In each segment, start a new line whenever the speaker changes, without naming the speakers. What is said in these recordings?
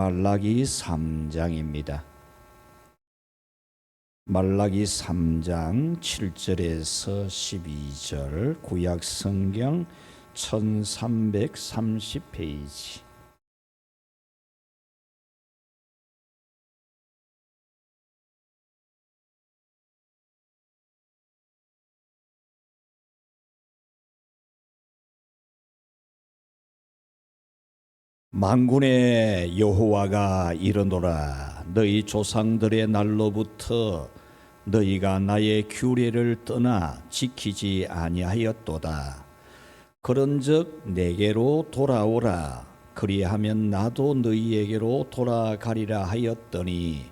말라기 3장입니다. 말라기 3장 7절에서 12절, 구약 성경 1330페이지. 만군의 여호와가 이르노라. 너희 조상들의 날로부터 너희가 나의 규례를 떠나 지키지 아니하였도다. 그런즉 내게로 돌아오라. 그리하면 나도 너희에게로 돌아가리라 하였더니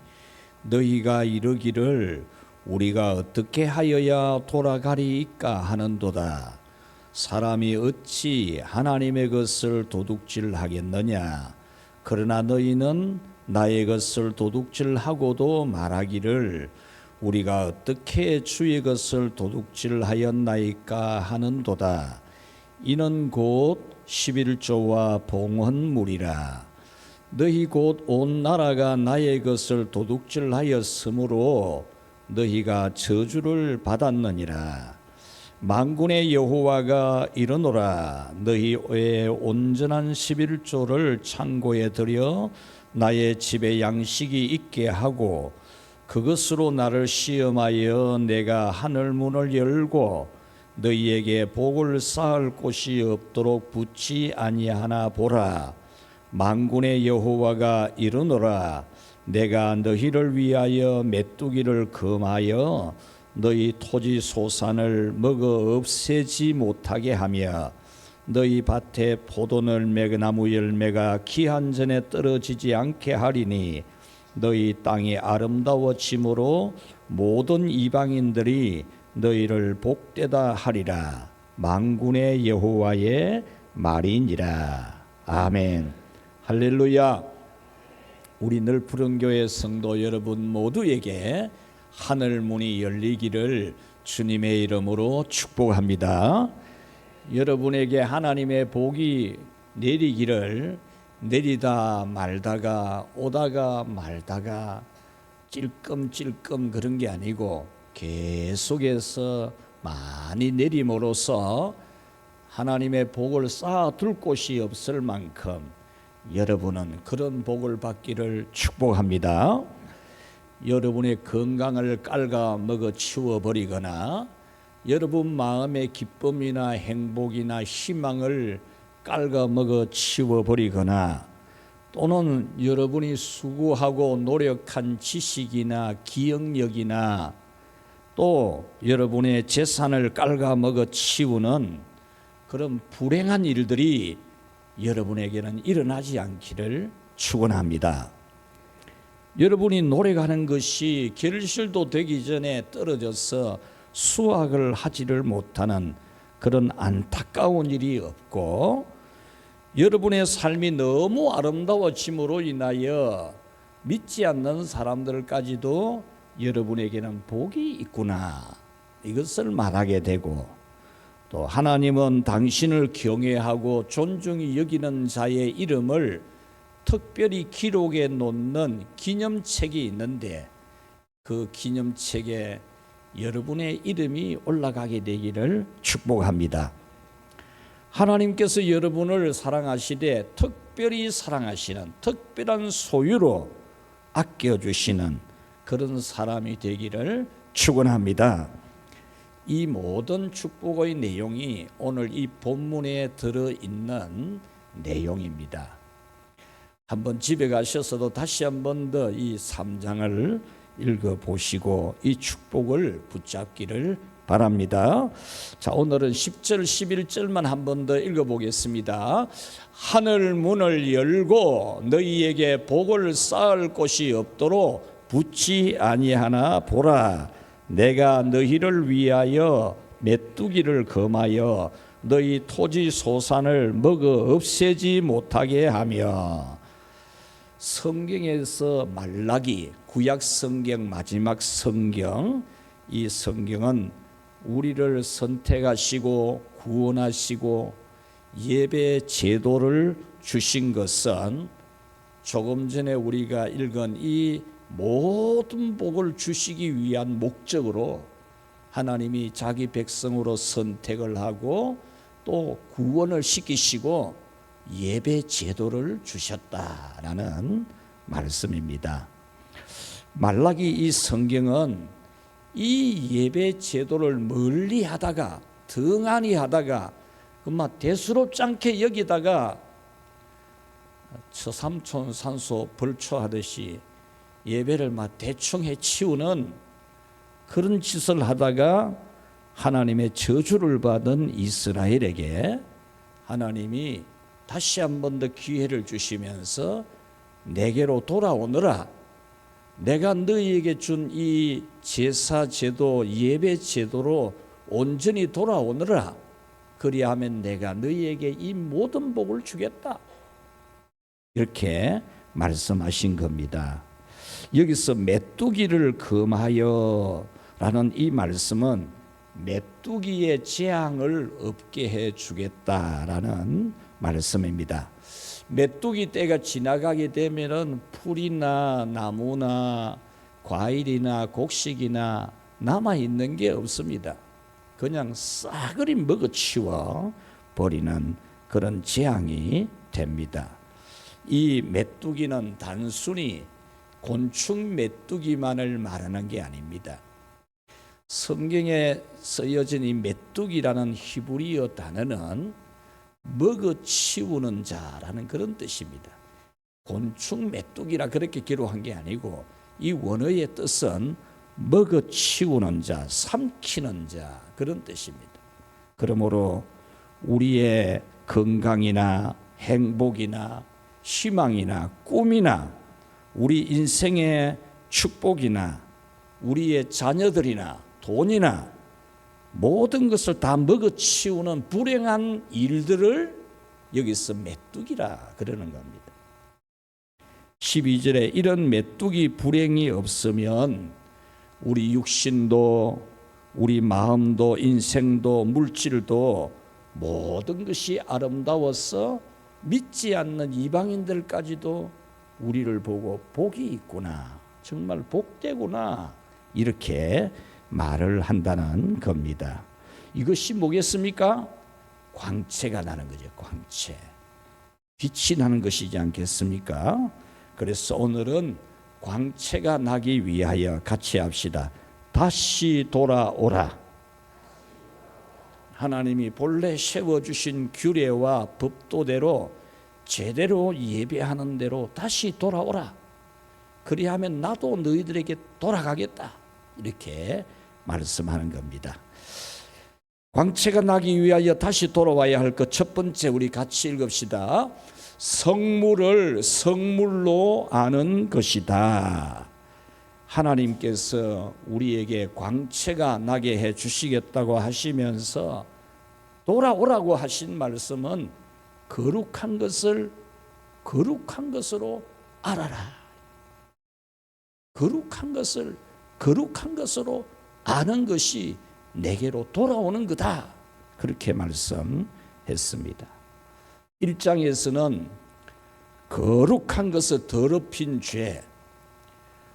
너희가 이르기를 우리가 어떻게 하여야 돌아가리이까 하는도다. 사람이 어찌 하나님의 것을 도둑질하겠느냐. 그러나 너희는 나의 것을 도둑질하고도 말하기를 우리가 어떻게 주의 것을 도둑질하였나이까 하는도다. 이는 곧 11조와 봉헌물이라. 너희 곧 온 나라가 나의 것을 도둑질하였으므로 너희가 저주를 받았느니라. 만군의 여호와가 이르노라. 너희의 온전한 11조를 창고에 들여 나의 집에 양식이 있게 하고 그것으로 나를 시험하여 내가 하늘 문을 열고 너희에게 복을 쌓을 곳이 없도록 붙지 아니하나 보라. 만군의 여호와가 이르노라. 내가 너희를 위하여 메뚜기를 금하여 너희 토지 소산을 먹어 없애지 못하게 하며 너희 밭에 포도열매 나무 열매가 기한 전에 떨어지지 않게 하리니 너희 땅이 아름다워짐으로 모든 이방인들이 너희를 복되다 하리라. 만군의 여호와의 말이니라. 아멘. 할렐루야. 우리 늘푸른교회 성도 여러분 모두에게 하늘 문이 열리기를 주님의 이름으로 축복합니다. 여러분에게 하나님의 복이 내리기를, 내리다 말다가 오다가 말다가 찔끔찔끔 그런 게 아니고 계속해서 많이 내림으로써 하나님의 복을 쌓아둘 곳이 없을 만큼 여러분은 그런 복을 받기를 축복합니다. 여러분의 건강을 깔아 먹어 치워버리거나 여러분 마음의 기쁨이나 행복이나 희망을 깔아 먹어 치워버리거나 또는 여러분이 수고하고 노력한 지식이나 기억력이나 또 여러분의 재산을 깔아 먹어 치우는 그런 불행한 일들이 여러분에게는 일어나지 않기를 축원합니다. 여러분이 노력하는 것이 결실도 되기 전에 떨어져서 수확을 하지를 못하는 그런 안타까운 일이 없고 여러분의 삶이 너무 아름다워짐으로 인하여 믿지 않는 사람들까지도 여러분에게는 복이 있구나 이것을 말하게 되고 또 하나님은 당신을 경외하고 존중히 여기는 자의 이름을 특별히 기록해 놓는 기념책이 있는데 그 기념책에 여러분의 이름이 올라가게 되기를 축복합니다. 하나님께서 여러분을 사랑하시되 특별히 사랑하시는 특별한 소유로 아껴주시는 그런 사람이 되기를 축원합니다. 이 모든 축복의 내용이 오늘 이 본문에 들어있는 내용입니다. 한번 집에 가셔서도 다시 한번 더 이 3장을 읽어보시고 이 축복을 붙잡기를 바랍니다. 자, 오늘은 10절 11절만 한번 더 읽어보겠습니다. 하늘 문을 열고 너희에게 복을 쌓을 곳이 없도록 붙지 아니하나 보라. 내가 너희를 위하여 메뚜기를 금하여 너희 토지 소산을 먹어 없애지 못하게 하며. 성경에서 말라기, 구약 성경 마지막 성경, 이 성경은 우리를 선택하시고 구원하시고 예배 제도를 주신 것은 조금 전에 우리가 읽은 이 모든 복을 주시기 위한 목적으로 하나님이 자기 백성으로 선택을 하고 또 구원을 시키시고 예배 제도를 주셨다라는 말씀입니다. 말라기 이 성경은 이 예배 제도를 멀리 하다가 등한히 하다가 그만 대수롭지 않게 여기다가 처삼촌 산소 벌초하듯이 예배를 막 대충 해치우는 그런 짓을 하다가 하나님의 저주를 받은 이스라엘에게 하나님이 다시 한 번 더 기회를 주시면서 내게로 돌아오너라. 내가 너희에게 준 이 제사 제도, 예배 제도로 온전히 돌아오너라. 그리하면 내가 너희에게 이 모든 복을 주겠다. 이렇게 말씀하신 겁니다. 여기서 메뚜기를 금하여 라는 이 말씀은 메뚜기의 재앙을 없게 해 주겠다라는 말씀입니다. 메뚜기 때가 지나가게 되면은 풀이나 나무나 과일이나 곡식이나 남아 있는 게 없습니다. 그냥 싸그리 먹어치워 버리는 그런 재앙이 됩니다. 이 메뚜기는 단순히 곤충 메뚜기만을 말하는 게 아닙니다. 성경에 쓰여진 이 메뚜기라는 히브리어 단어는 먹어치우는 자라는 그런 뜻입니다. 곤충 메뚜기라 그렇게 기록한 게 아니고 이 원어의 뜻은 먹어치우는 자, 삼키는 자 그런 뜻입니다. 그러므로 우리의 건강이나 행복이나 희망이나 꿈이나 우리 인생의 축복이나 우리의 자녀들이나 돈이나 모든 것을 다 먹어치우는 불행한 일들을 여기서 메뚜기라 그러는 겁니다. 12절에 이런 메뚜기 불행이 없으면 우리 육신도 우리 마음도 인생도 물질도 모든 것이 아름다워서 믿지 않는 이방인들까지도 우리를 보고 복이 있구나, 정말 복되구나 이렇게 말을 한다는 겁니다. 이것이 뭐겠습니까? 광채가 나는 거죠. 광채. 빛이 나는 것이지 않겠습니까? 그래서 오늘은 광채가 나기 위하여 같이 합시다. 다시 돌아오라. 하나님이 본래 세워주신 규례와 법도대로 제대로 예배하는 대로 다시 돌아오라. 그리하면 나도 너희들에게 돌아가겠다. 이렇게 말씀하는 겁니다. 광채가 나기 위하여 다시 돌아와야 할 것 첫 번째 우리 같이 읽읍시다. 성물을 성물로 아는 것이다. 하나님께서 우리에게 광채가 나게 해 주시겠다고 하시면서 돌아오라고 하신 말씀은 거룩한 것을 거룩한 것으로 알아라. 거룩한 것을 거룩한 것으로 아는 것이 내게로 돌아오는 거다. 그렇게 말씀했습니다. 1장에서는 거룩한 것을 더럽힌 죄,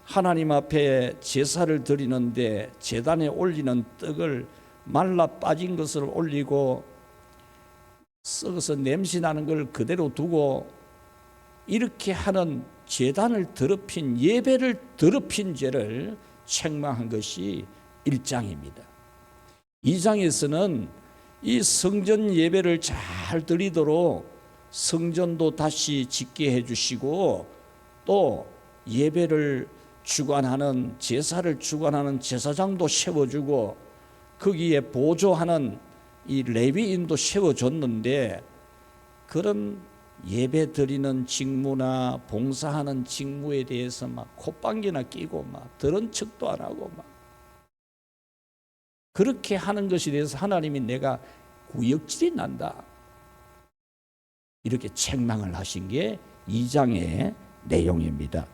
하나님 앞에 제사를 드리는데 제단에 올리는 떡을 말라 빠진 것을 올리고 썩어서 냄새 나는 걸 그대로 두고 이렇게 하는 제단을 더럽힌 예배를 더럽힌 죄를 책망한 것이 1장입니다. 2장에서는 이 성전 예배를 잘 드리도록 성전도 다시 짓게 해주시고 또 예배를 주관하는 제사를 주관하는 제사장도 세워주고 거기에 보조하는 이 레위인도 세워줬는데 그런 예배 드리는 직무나 봉사하는 직무에 대해서 막 콧방귀나 끼고 막 들은 척도 안 하고 막 그렇게 하는 것에 대해서 하나님이 내가 구역질이 난다 이렇게 책망을 하신 게 2장의 내용입니다.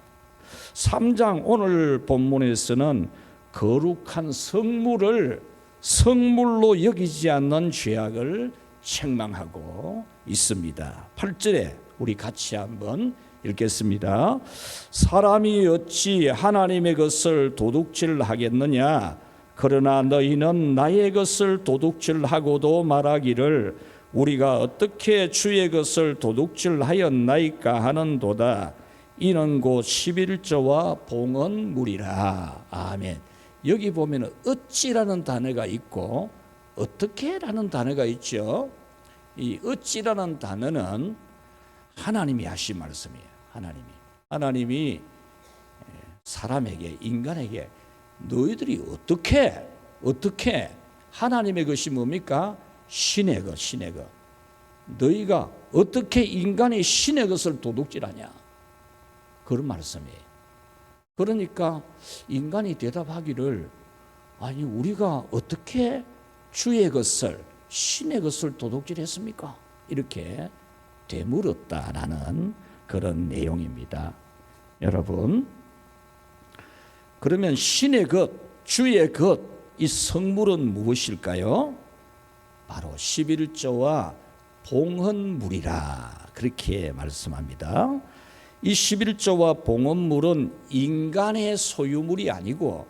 3장 오늘 본문에서는 거룩한 성물을 성물로 여기지 않는 죄악을 책망하고 있습니다. 8절에 우리 같이 한번 읽겠습니다. 사람이 어찌 하나님의 것을 도둑질하겠느냐? 그러나 너희는 나의 것을 도둑질하고도 말하기를 우리가 어떻게 주의 것을 도둑질하였나이까 하는도다. 이는 곧 11조와 봉헌물이라. 아멘. 여기 보면 어찌라는 단어가 있고 어떻게라는 단어가 있죠. 이 어찌라는 단어는 하나님이 하신 말씀이에요. 하나님이 사람에게, 인간에게 너희들이 어떻게 하나님의 것이 뭡니까? 신의 것. 너희가 어떻게 인간의 신의 것을 도둑질하냐? 그런 말씀이에요. 그러니까 인간이 대답하기를 아니 우리가 어떻게 주의 것을 신의 것을 도둑질했습니까? 이렇게 되물었다라는 그런 내용입니다. 여러분, 그러면 신의 것, 주의 것, 이 성물은 무엇일까요? 바로 11조와 봉헌물이라 그렇게 말씀합니다. 이 11조와 봉헌물은 인간의 소유물이 아니고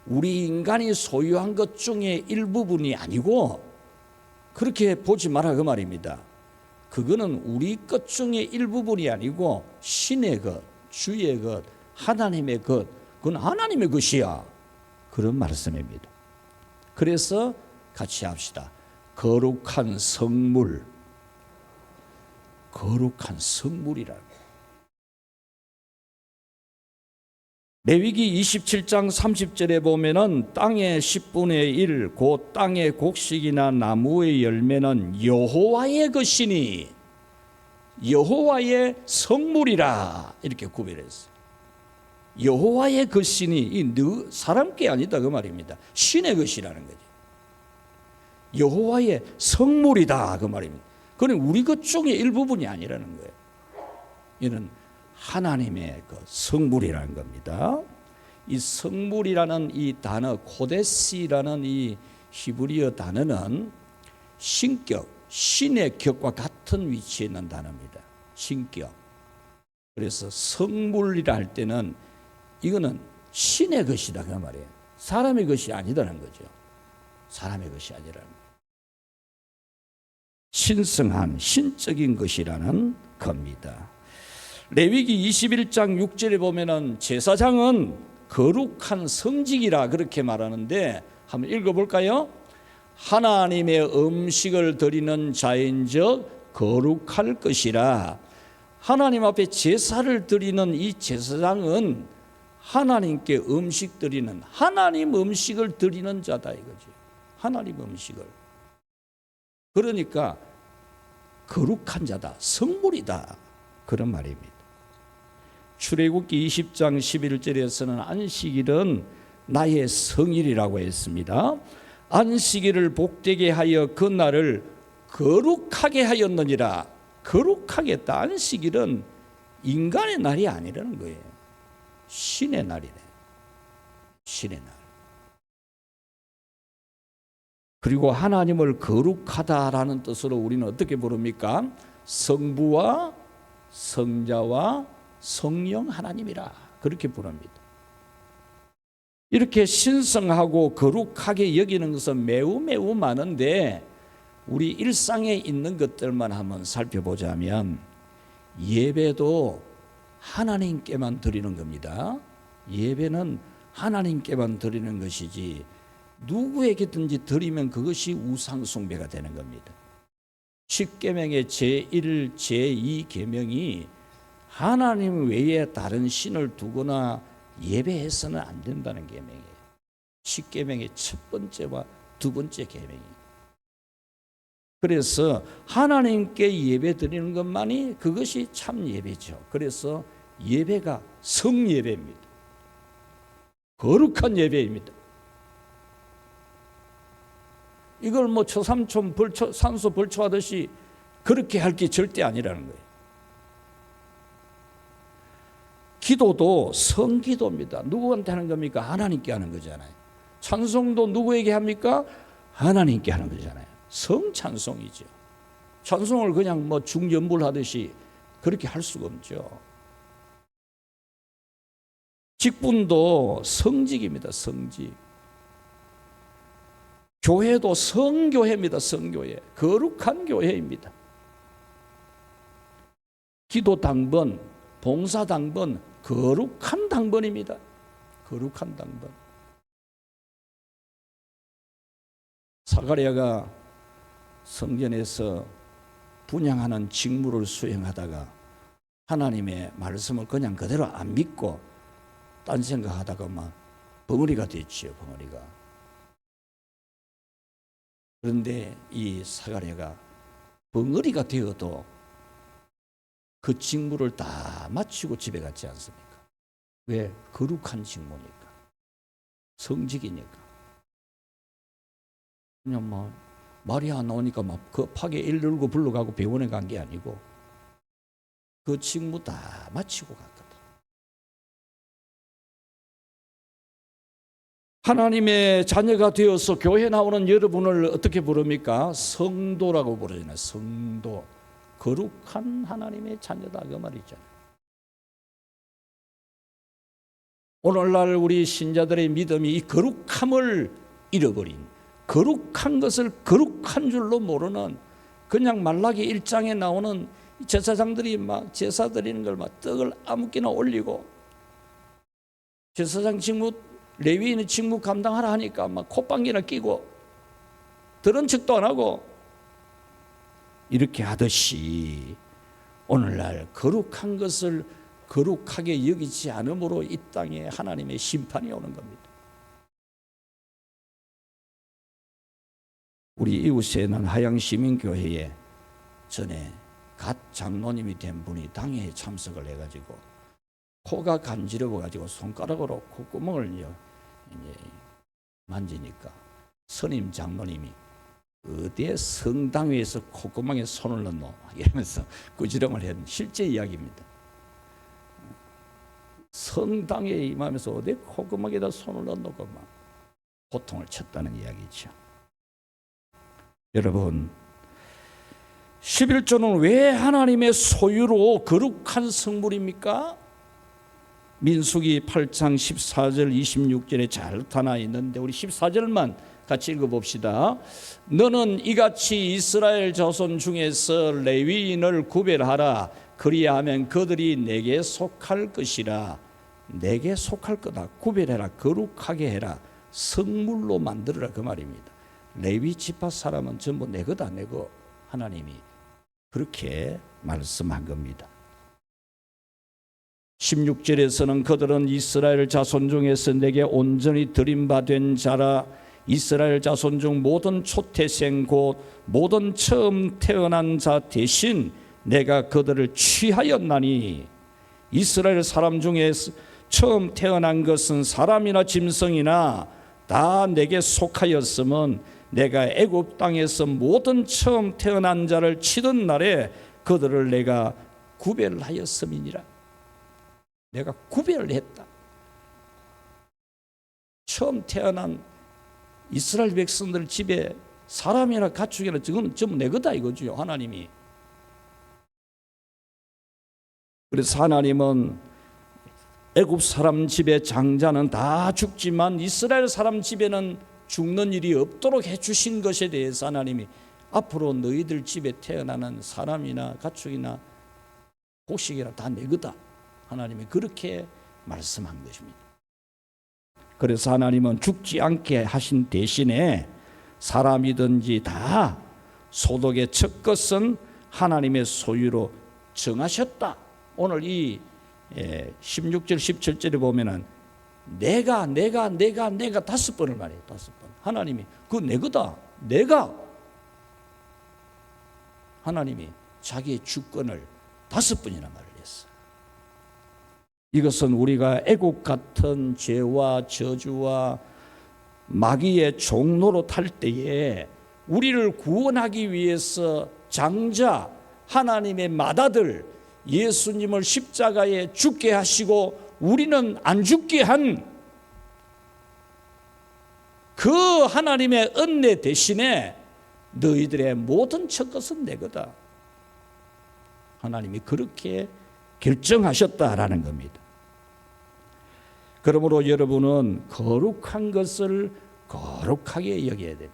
우리 인간이 소유한 것 중에 일부분이 아니고 그렇게 보지 마라 그 말입니다. 그거는 우리 것 중에 일부분이 아니고 신의 것, 주의 것, 하나님의 것, 그건 하나님의 것이야. 그런 말씀입니다. 그래서 같이 합시다. 거룩한 성물이라고. 레위기 27장 30절에 보면은 땅의 10분의 1, 곧 땅의 곡식이나 나무의 열매는 여호와의 것이니 여호와의 성물이라 이렇게 구별했어요. 여호와의 것이니 이 사람 게 아니다 그 말입니다. 신의 것이라는 거죠. 여호와의 성물이다 그 말입니다. 그건 우리 것 중에 일부분이 아니라는 거예요. 이는 하나님의 그 성물이라는 겁니다. 이 성물이라는 이 단어 코데시라는 이 히브리어 단어는 신격, 신의 격과 같은 위치에 있는 단어입니다. 신격. 그래서 성물이라 할 때는 이거는 신의 것이다 그 말이에요. 사람의 것이 아니다는 거죠. 사람의 것이 아니라는 거예요. 신성한 신적인 것이라는 겁니다. 레위기 21장 6절에 보면은 제사장은 거룩한 성직이라 그렇게 말하는데 한번 읽어볼까요? 하나님의 음식을 드리는 자인즉 거룩할 것이라. 하나님 앞에 제사를 드리는 이 제사장은 하나님께 음식 드리는, 하나님 음식을 드리는 자다 이거지. 하나님 음식을. 그러니까 거룩한 자다, 성물이다 그런 말입니다. 출애굽기 20장 11절에서는 안식일은 나의 성일이라고 했습니다. 안식일을 복되게 하여 그 날을 거룩하게 하였느니라. 거룩하겠다. 안식일은 인간의 날이 아니라는 거예요. 신의 날이네. 신의 날. 그리고 하나님을 거룩하다라는 뜻으로 우리는 어떻게 부릅니까? 성부와 성자와 성령 하나님이라 그렇게 부릅니다. 이렇게 신성하고 거룩하게 여기는 것은 매우 많은데 우리 일상에 있는 것들만 한번 살펴보자면 예배도 하나님께만 드리는 겁니다. 예배는 하나님께만 드리는 것이지 누구에게든지 드리면 그것이 우상숭배가 되는 겁니다. 10계명의 제1, 제2 계명이 하나님 외에 다른 신을 두거나 예배해서는 안 된다는 계명이에요. 10계명의 첫 번째와 두 번째 계명이에요. 그래서 하나님께 예배 드리는 것만이 그것이 참 예배죠. 그래서 예배가 성예배입니다. 거룩한 예배입니다. 이걸 뭐 초삼촌 벌초, 산소 벌초하듯이 그렇게 할 게 절대 아니라는 거예요. 기도도 성기도입니다. 누구한테 하는 겁니까? 하나님께 하는 거잖아요. 찬송도 누구에게 합니까? 하나님께 하는 거잖아요. 성찬송이죠. 찬송을 그냥 뭐 중연불 하듯이 그렇게 할 수가 없죠. 직분도 성직입니다. 성직. 교회도 성교회입니다. 성교회. 거룩한 교회입니다. 기도 당번, 봉사 당번, 거룩한 당번입니다. 거룩한 당번. 사가랴가 성전에서 분향하는 직무를 수행하다가 하나님의 말씀을 그냥 그대로 안 믿고 딴 생각하다가 막 벙어리가 됐지요. 벙어리가. 그런데 이 사가랴가 벙어리가 되어도 그 직무를 다 마치고 집에 갔지 않습니까? 왜? 거룩한 직무니까. 성직이니까. 그냥 막 말이 안 나오니까 막 급하게 119 불러가고 병원에 간 게 아니고 그 직무 다 마치고 갔거든. 하나님의 자녀가 되어서 교회 나오는 여러분을 어떻게 부릅니까? 성도라고 부르잖아요. 성도. 거룩한 하나님의 자녀다 그 말이잖아요. 오늘날 우리 신자들의 믿음이 이 거룩함을 잃어버린, 거룩한 것을 거룩한 줄로 모르는, 그냥 말라기 1장에 나오는 제사장들이 막 제사 드리는 걸 막 떡을 아무끼나 올리고 제사장 직무, 레위인의 직무 감당하라 하니까 막 콧방귀나 끼고 들은 척도 안 하고 이렇게 하듯이 오늘날 거룩한 것을 거룩하게 여기지 않으므로 이 땅에 하나님의 심판이 오는 겁니다. 우리 이웃에 있는 하양시민교회에 전에 갓 장로님이 된 분이 당회에 참석을 해가지고 코가 간지러워가지고 손가락으로 콧구멍을 이제 만지니까 선임 장로님이 어디에 성당회에서 콧구멍에 손을 넣노 이러면서 꾸지람을 했는 실제 이야기입니다. 성당회에 임하면서 어디 콧구멍에다 손을 넣노고 막 고통을 쳤다는 이야기죠. 여러분, 11조는 왜 하나님의 소유로 거룩한 성물입니까? 민수기 8장 14절 26절에 잘 나타나 있는데 우리 14절만 같이 읽어봅시다. 너는 이같이 이스라엘 자손 중에서 레위인을 구별하라. 그리하면 그들이 내게 속할 것이라. 내게 속할 거다. 구별해라. 거룩하게 해라. 성물로 만들어라 그 말입니다. 레위 지파 사람은 전부 내 거다 내 거. 하나님이 그렇게 말씀한 겁니다. 16절에서는 그들은 이스라엘 자손 중에서 내게 온전히 드림받은 자라. 이스라엘 자손 중 모든 초태생 곧 모든 처음 태어난 자 대신 내가 그들을 취하였나니 이스라엘 사람 중에 처음 태어난 것은 사람이나 짐승이나 다 내게 속하였음은 내가 애굽 땅에서 모든 처음 태어난 자를 치던 날에 그들을 내가 구별하였음이니라. 내가 구별을 했다. 처음 태어난 이스라엘 백성들 집에 사람이나 가축이나 저건 전부 내 거다 이거죠. 하나님이. 그래서 하나님은 애굽 사람 집의 장자는 다 죽지만 이스라엘 사람 집에는 죽는 일이 없도록 해주신 것에 대해서 하나님이 앞으로 너희들 집에 태어나는 사람이나 가축이나 곡식이나 다 내 거다. 하나님이 그렇게 말씀한 것입니다. 그래서 하나님은 죽지 않게 하신 대신에 사람이든지 다 소득의 첫 것은 하나님의 소유로 정하셨다. 오늘 이 16절 17절에 보면은 내가 5번을 말해요. 5번. 하나님이 그거 내 거다. 내가 하나님이 자기의 주권을 5번이나 말을 했어요. 이것은 우리가 애국 같은 죄와 저주와 마귀의 종로로 탈 때에 우리를 구원하기 위해서 장자 하나님의 맏아들 예수님을 십자가에 죽게 하시고 우리는 안 죽게 한 그 하나님의 은혜 대신에 너희들의 모든 첫 것은 내 거다. 하나님이 그렇게 결정하셨다라는 겁니다. 그러므로 여러분은 거룩한 것을 거룩하게 여겨야 됩니다.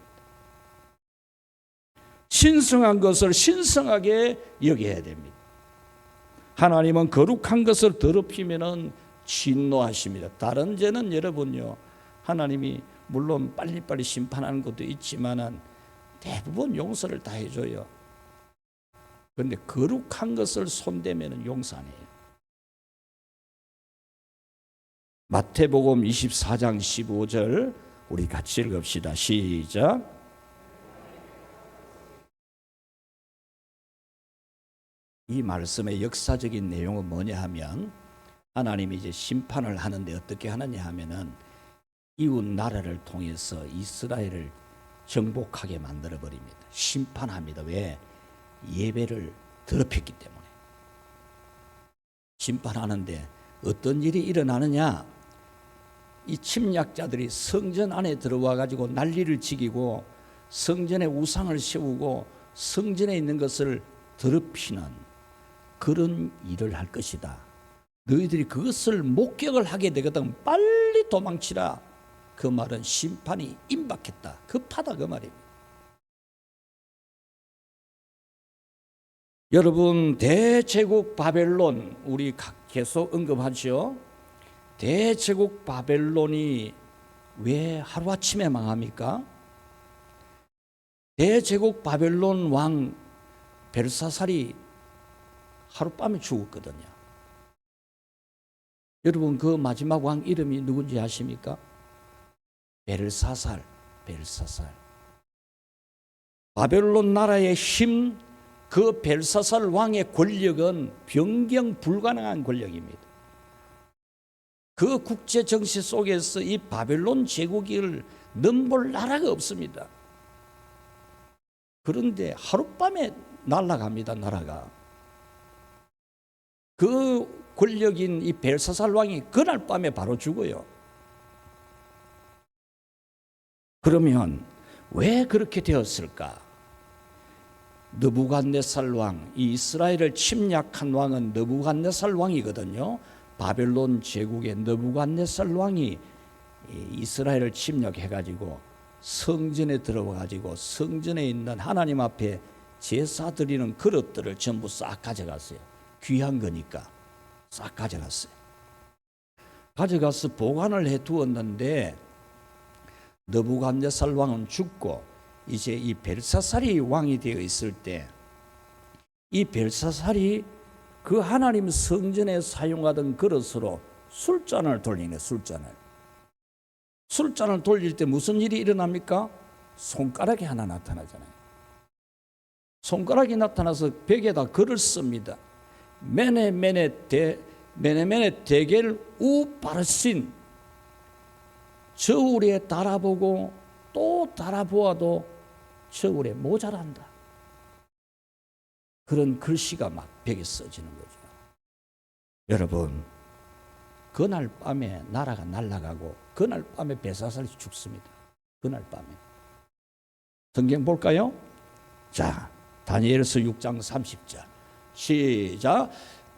신성한 것을 신성하게 여겨야 됩니다. 하나님은 거룩한 것을 더럽히면은 진노하십니다. 다른 죄는 여러분요, 하나님이 물론 빨리빨리 심판하는 것도 있지만은 대부분 용서를 다 해줘요. 그런데 거룩한 것을 손대면은 용서 안 해요. 마태복음 24장 15절 우리 같이 읽읍시다. 시작. 이 말씀의 역사적인 내용은 뭐냐 하면 하나님이 이제 심판을 하는데 어떻게 하느냐 하면은 이웃 나라를 통해서 이스라엘을 정복하게 만들어 버립니다. 심판합니다. 왜? 예배를 더럽혔기 때문에. 심판하는데 어떤 일이 일어나느냐? 이 침략자들이 성전 안에 들어와 가지고 난리를 지기고 성전에 우상을 세우고 성전에 있는 것을 더럽히는 그런 일을 할 것이다. 너희들이 그것을 목격을 하게 되거든 빨리 도망치라. 그 말은 심판이 임박했다. 급하다 그 말입니다. 여러분, 대제국 바벨론 우리 계속 언급하죠. 대제국 바벨론이 왜 하루아침에 망합니까? 대제국 바벨론 왕 벨사살이 하룻밤에 죽었거든요. 여러분, 그 마지막 왕 이름이 누군지 아십니까? 벨사살. 바벨론 나라의 힘, 그 벨사살 왕의 권력은 변경 불가능한 권력입니다. 그 국제 정세 속에서 이 바벨론 제국을 넘볼 나라가 없습니다. 그런데 하룻밤에 날아갑니다. 나라가. 그 권력인 이 벨사살 왕이 그날 밤에 바로 죽어요. 그러면 왜 그렇게 되었을까? 느부갓네살 왕, 이 이스라엘을 침략한 왕은 느부갓네살 왕이거든요. 바벨론 제국의 느부갓네살 왕이 이스라엘을 침략해가지고 성전에 들어와가지고 성전에 있는 하나님 앞에 제사 드리는 그릇들을 전부 싹 가져갔어요. 귀한 거니까 싹 가져갔어요. 가져가서 보관을 해두었는데 느부갓네살 왕은 죽고 이제 이 벨사살이 왕이 되어 있을 때 이 벨사살이 그 하나님 성전에 사용하던 그릇으로 술잔을 돌리네. 술잔을 돌릴 때 무슨 일이 일어납니까? 손가락이 하나 나타나잖아요. 손가락이 나타나서 벽에다 글을 씁니다. 메네 데겔 우 바르신. 저울에 달아보고 또 달아보아도 저울에 모자란다. 그런 글씨가 막 벽에 써지는 거죠. 여러분, 그날 밤에 나라가 날아가고 그날 밤에 벨사살이 죽습니다. 그날 밤에. 성경 볼까요? 자, 다니엘서 6장 30절 시작.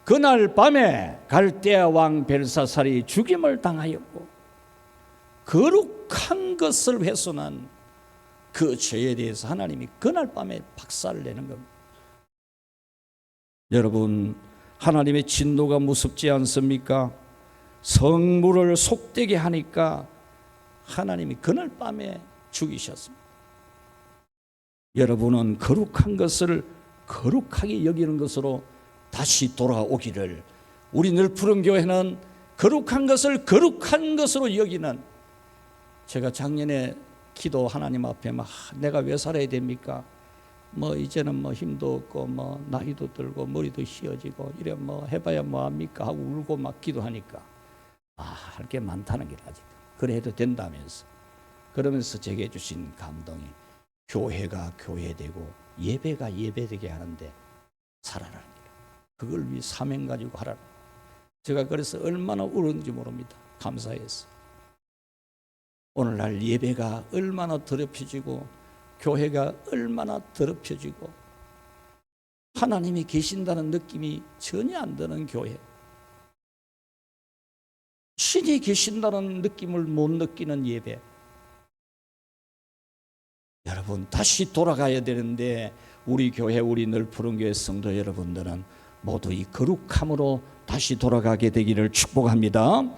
그날 밤에 갈대아 왕 벨사살이 죽임을 당하였고 거룩한 것을 훼손한 그 죄에 대해서 하나님이 그날 밤에 박살을 내는 겁니다. 여러분, 하나님의 진노가 무섭지 않습니까? 성물을 속되게 하니까 하나님이 그날 밤에 죽이셨습니다. 여러분은 거룩한 것을 거룩하게 여기는 것으로 다시 돌아오기를, 우리 늘푸른 교회는 거룩한 것을 거룩한 것으로 여기는, 제가 작년에 기도 하나님 앞에 막 내가 왜 살아야 됩니까? 뭐 이제는 뭐 힘도 없고 뭐 나이도 들고 머리도 휘어지고 이래 뭐 해봐야 뭐합니까 하고 울고 막 기도하니까 할 게 많다는 게 아직 그래 해도 된다면서, 그러면서 제게 주신 감동이 교회가 교회되고 예배가 예배되게 하는데 살아라는 길, 그걸 위해 사명 가지고 하라. 제가 그래서 얼마나 울었는지 모릅니다. 감사해서. 오늘날 예배가 얼마나 더럽혀지고 교회가 얼마나 더럽혀지고 하나님이 계신다는 느낌이 전혀 안 드는 교회, 신이 계신다는 느낌을 못 느끼는 예배. 여러분, 다시 돌아가야 되는데 우리 교회, 우리 늘푸른교회 성도 여러분들은 모두 이 거룩함으로 다시 돌아가게 되기를 축복합니다.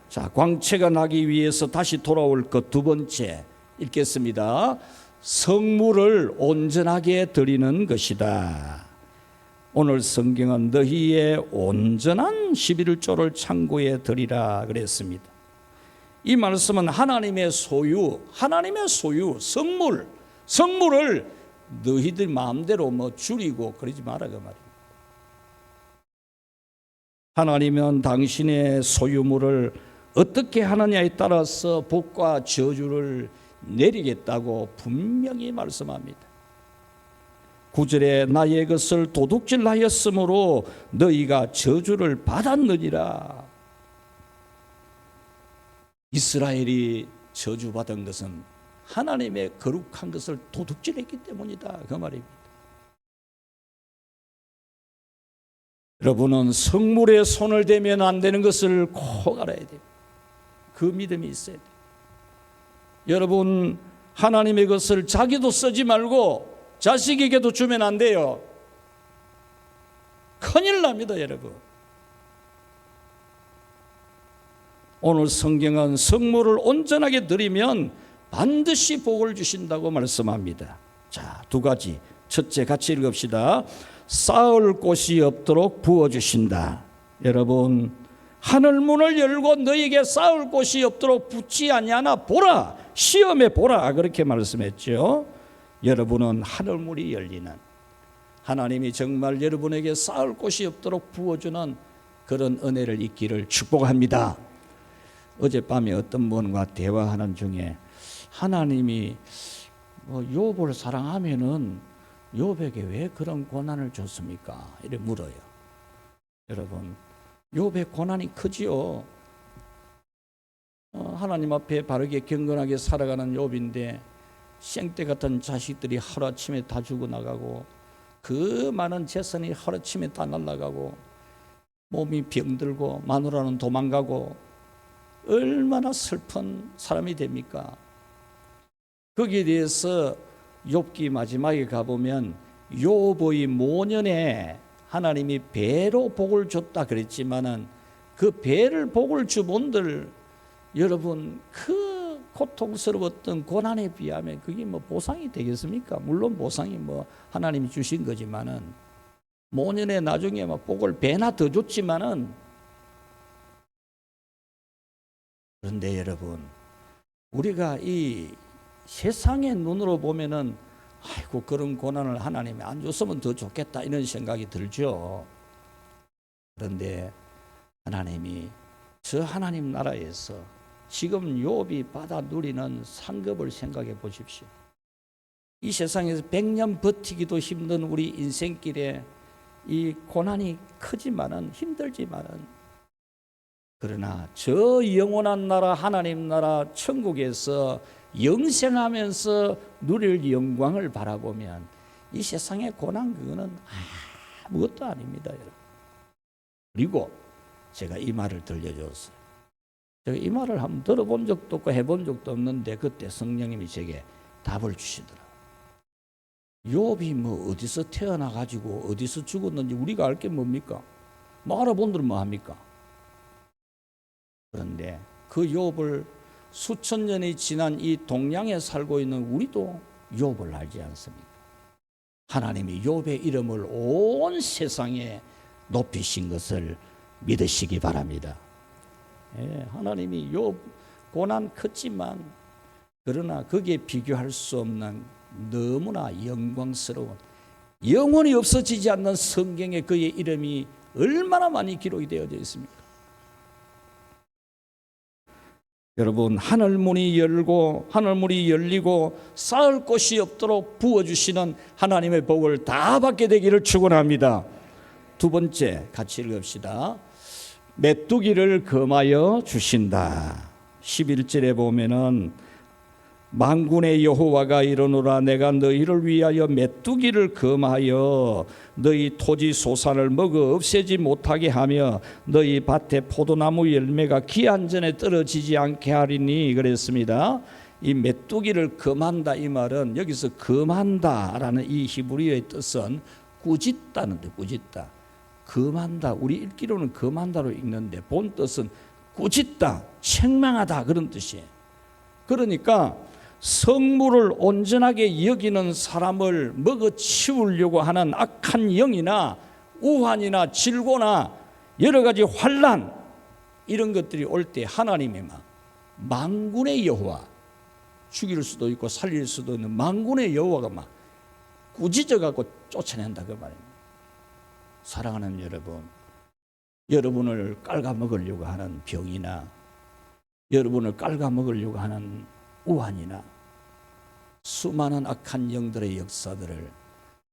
자, 광채가 나기 위해서 다시 돌아올 것 두 번째 읽겠습니다. 성물을 온전하게 드리는 것이다. 오늘 성경은 너희의 온전한 11조를 창고에 드리라 그랬습니다. 이 말씀은 하나님의 소유, 성물을 너희들 마음대로 줄이고 그러지 마라 그 말입니다. 하나님은 당신의 소유물을 어떻게 하느냐에 따라서 복과 저주를 내리겠다고 분명히 말씀합니다. 9절에 나의 것을 도둑질하였으므로 너희가 저주를 받았느니라. 이스라엘이 저주받은 것은 하나님의 거룩한 것을 도둑질했기 때문이다 그 말입니다. 여러분은 성물에 손을 대면 안 되는 것을 꼭 알아야 돼요. 그 믿음이 있어야 돼요. 여러분, 하나님의 것을 자기도 쓰지 말고 자식에게도 주면 안 돼요. 큰일 납니다, 여러분. 오늘 성경은 성물을 온전하게 드리면 반드시 복을 주신다고 말씀합니다. 자, 두 가지. 첫째, 같이 읽읍시다. 쌓을 곳이 없도록 부어주신다. 여러분, 하늘문을 열고 너에게 쌓을 곳이 없도록 붙지 아니하나 보라, 시험해 보라, 그렇게 말씀했죠. 여러분은 하늘문이 열리는, 하나님이 정말 여러분에게 쌓을 곳이 없도록 부어주는 그런 은혜를 있기를 축복합니다. 어젯밤에 어떤 분과 대화하는 중에 하나님이 욥을 사랑하면은 욥에게 왜 그런 고난을 줬습니까? 이렇게 물어요. 여러분, 욥의 고난이 크지요. 하나님 앞에 바르게 경건하게 살아가는 욥인데 생떼 같은 자식들이 하루아침에 다 죽어 나가고 그 많은 재산이 하루아침에 다 날아가고 몸이 병들고 마누라는 도망가고 얼마나 슬픈 사람이 됩니까? 거기에 대해서 욥기 마지막에 가보면 욥의 모년에 하나님이 배로 복을 줬다 그랬지만은 그 배를 복을 주본들 여러분 그 고통스러웠던 고난에 비하면 그게 보상이 되겠습니까? 물론 보상이 하나님이 주신 거지만은 모년에 나중에 복을 배나 더 줬지만은 그런데 여러분 우리가 이 세상의 눈으로 보면은 아이고 그런 고난을 하나님이 안 줬으면 더 좋겠다 이런 생각이 들죠. 그런데 하나님이 저 하나님 나라에서 지금 욥이 받아 누리는 상급을 생각해 보십시오. 이 세상에서 100년 버티기도 힘든 우리 인생길에 이 고난이 크지만은 힘들지만은 그러나 저 영원한 나라 하나님 나라 천국에서 영생하면서 누릴 영광을 바라보면 이 세상의 고난 그거는 아무것도 아닙니다, 여러분. 그리고 제가 이 말을 들려줬어요. 제가 이 말을 한번 들어본 적도 없고 해본 적도 없는데 그때 성령님이 제게 답을 주시더라고요. 욥이 어디서 태어나가지고 어디서 죽었는지 우리가 알 게 뭡니까? 알아본들은 합니까? 그런데 그 욥을 수천 년이 지난 이 동양에 살고 있는 우리도 욥을 알지 않습니까? 하나님이 욥의 이름을 온 세상에 높이신 것을 믿으시기 바랍니다. 예, 하나님이 욥 고난 컸지만 그러나 거기에 비교할 수 없는 너무나 영광스러운 영원히 없어지지 않는 성경에 그의 이름이 얼마나 많이 기록이 되어져 있습니까? 여러분 하늘문이 열리고 쌓을 곳이 없도록 부어주시는 하나님의 복을 다 받게 되기를 축원합니다. 두 번째 같이 읽읍시다. 메뚜기를 금하여 주신다. 11절에 보면은 만군의 여호와가 이르노라. 내가 너희를 위하여 메뚜기를 금하여 너희 토지 소산을 먹어 없애지 못하게 하며 너희 밭에 포도나무 열매가 기한 전에 떨어지지 않게 하리니 그랬습니다. 이 메뚜기를 금한다, 이 말은 여기서 금한다라는 이 히브리어의 뜻은 꾸짖다는데, 꾸짖다, 금한다. 우리 읽기로는 금한다로 읽는데 본 뜻은 꾸짖다, 책망하다 그런 뜻이에요. 그러니까 성물을 온전하게 여기는 사람을 먹어치우려고 하는 악한 영이나 우환이나 질고나 여러 가지 환난, 이런 것들이 올 때 하나님이 막 만군의 여호와, 죽일 수도 있고 살릴 수도 있는 만군의 여호와가 막 꾸짖어 갖고 쫓아낸다 그 말입니다. 사랑하는 여러분, 여러분을 깔아먹으려고 하는 병이나 여러분을 깔아먹으려고 하는 우환이나 수많은 악한 영들의 역사들을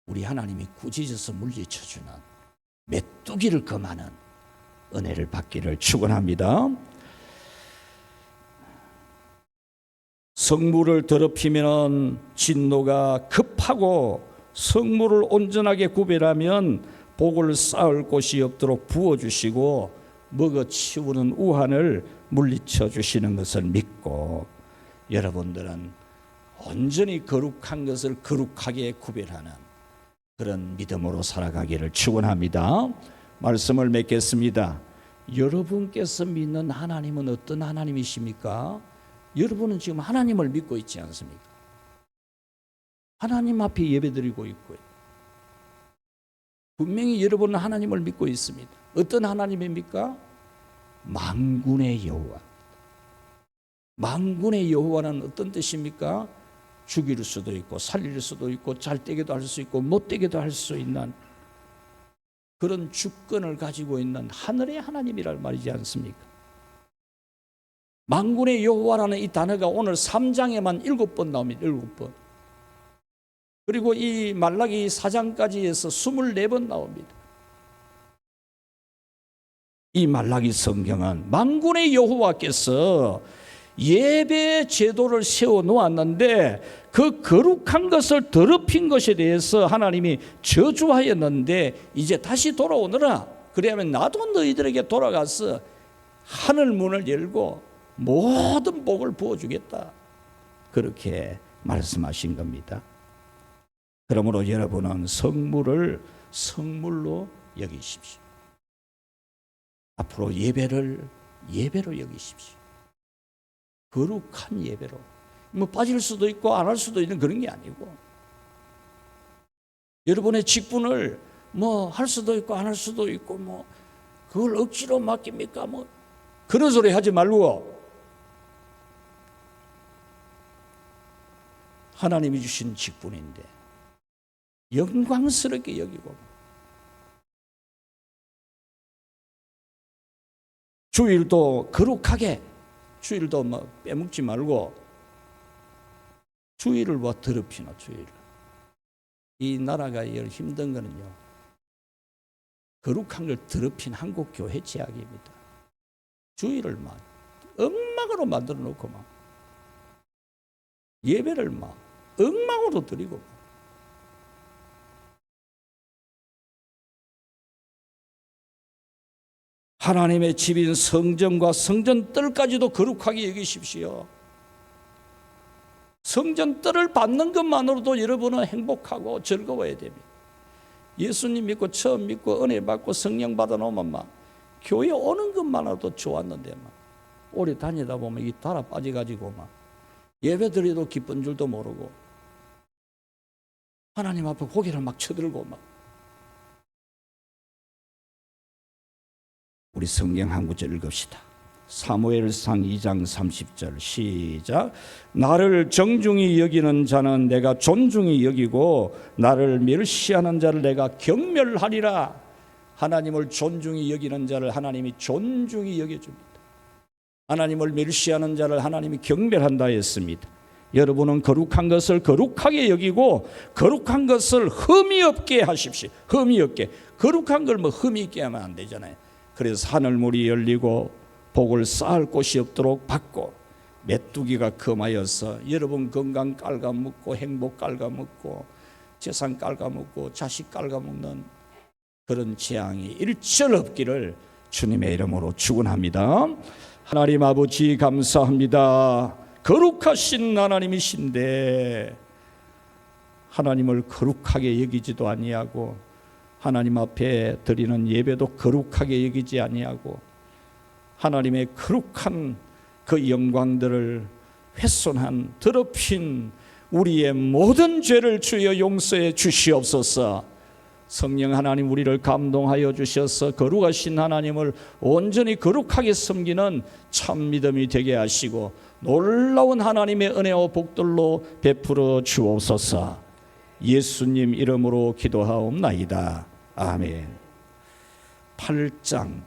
우리 하나님이 꾸짖어서 물리쳐주는 메뚜기를 금하는 은혜를 받기를 축원합니다. 성물을 더럽히면 진노가 급하고 성물을 온전하게 구별하면 복을 쌓을 곳이 없도록 부어주시고 먹어치우는 우환을 물리쳐 주시는 것을 믿고 여러분들은 온전히 거룩한 것을 거룩하게 구별하는 그런 믿음으로 살아가기를 축원합니다. 말씀을 맺겠습니다. 여러분께서 믿는 하나님은 어떤 하나님이십니까? 여러분은 지금 하나님을 믿고 있지 않습니까? 하나님 앞에 예배드리고 있고요. 분명히 여러분은 하나님을 믿고 있습니다. 어떤 하나님입니까? 만군의 여호와. 만군의 여호와는 어떤 뜻입니까? 죽일 수도 있고 살릴 수도 있고 잘되게도 할 수 있고 못되게도 할 수 있는 그런 주권을 가지고 있는 하늘의 하나님이란 말이지 않습니까? 만군의 여호와라는 이 단어가 오늘 3장에만 7번 나옵니다. 7번. 그리고 이 말라기 4장까지 해서 24번 나옵니다. 이 말라기 성경은 만군의 여호와께서 예배 제도를 세워 놓았는데 그 거룩한 것을 더럽힌 것에 대해서 하나님이 저주하였는데 이제 다시 돌아오너라. 그러면 나도 너희들에게 돌아가서 하늘 문을 열고 모든 복을 부어주겠다. 그렇게 말씀하신 겁니다. 그러므로 여러분은 성물을 성물로 여기십시오. 앞으로 예배를 예배로 여기십시오. 거룩한 예배로. 뭐 빠질 수도 있고 안 할 수도 있는 그런 게 아니고 여러분의 직분을 뭐 할 수도 있고 안 할 수도 있고 뭐 그걸 억지로 맡깁니까? 뭐 그런 소리 하지 말고 하나님이 주신 직분인데 영광스럽게 여기고 주일도 거룩하게 주일도 뭐 빼먹지 말고 주일을 뭐 더럽히나 주일을. 이 나라가 힘든 거는요 거룩한 걸 더럽힌 한국 교회 제약입니다. 주일을 막 엉망으로 만들어 놓고 막 예배를 막 엉망으로 드리고 하나님의 집인 성전과 성전뜰까지도 거룩하게 여기십시오. 성전뜰을 받는 것만으로도 여러분은 행복하고 즐거워야 됩니다. 예수님 믿고 처음 믿고 은혜 받고 성령 받아 놓으면 막 교회 오는 것만으로도 좋았는데 막 오래 다니다 보면 이 달아 빠져가지고 막 예배 드려도 기쁜 줄도 모르고 하나님 앞에 고개를 막 쳐들고 막 우리 성경 한 구절 읽읍시다. 사무엘상 2장 30절 시작. 나를 정중히 여기는 자는 내가 존중히 여기고 나를 멸시하는 자를 내가 경멸하리라. 하나님을 존중히 여기는 자를 하나님이 존중히 여겨줍니다. 하나님을 멸시하는 자를 하나님이 경멸한다 했습니다. 여러분은 거룩한 것을 거룩하게 여기고 거룩한 것을 흠이 없게 하십시오. 흠이 없게. 거룩한 걸 뭐 흠이 있게 하면 안 되잖아요. 그래서 하늘문이 열리고 복을 쌓을 곳이 없도록 받고 메뚜기가 금하여서 여러분 건강 깔아먹고 행복 깔아먹고 재산 깔아먹고 자식 깔아먹는 그런 재앙이 일절 없기를 주님의 이름으로 축원합니다. 하나님 아버지 감사합니다. 거룩하신 하나님이신데 하나님을 거룩하게 여기지도 아니하고 하나님 앞에 드리는 예배도 거룩하게 여기지 아니하고 하나님의 거룩한 그 영광들을 훼손한 더럽힌 우리의 모든 죄를 주여 용서해 주시옵소서. 성령 하나님 우리를 감동하여 주셔서 거룩하신 하나님을 온전히 거룩하게 섬기는 참 믿음이 되게 하시고 놀라운 하나님의 은혜와 복들로 베풀어 주옵소서. 예수님 이름으로 기도하옵나이다. 아멘. 8장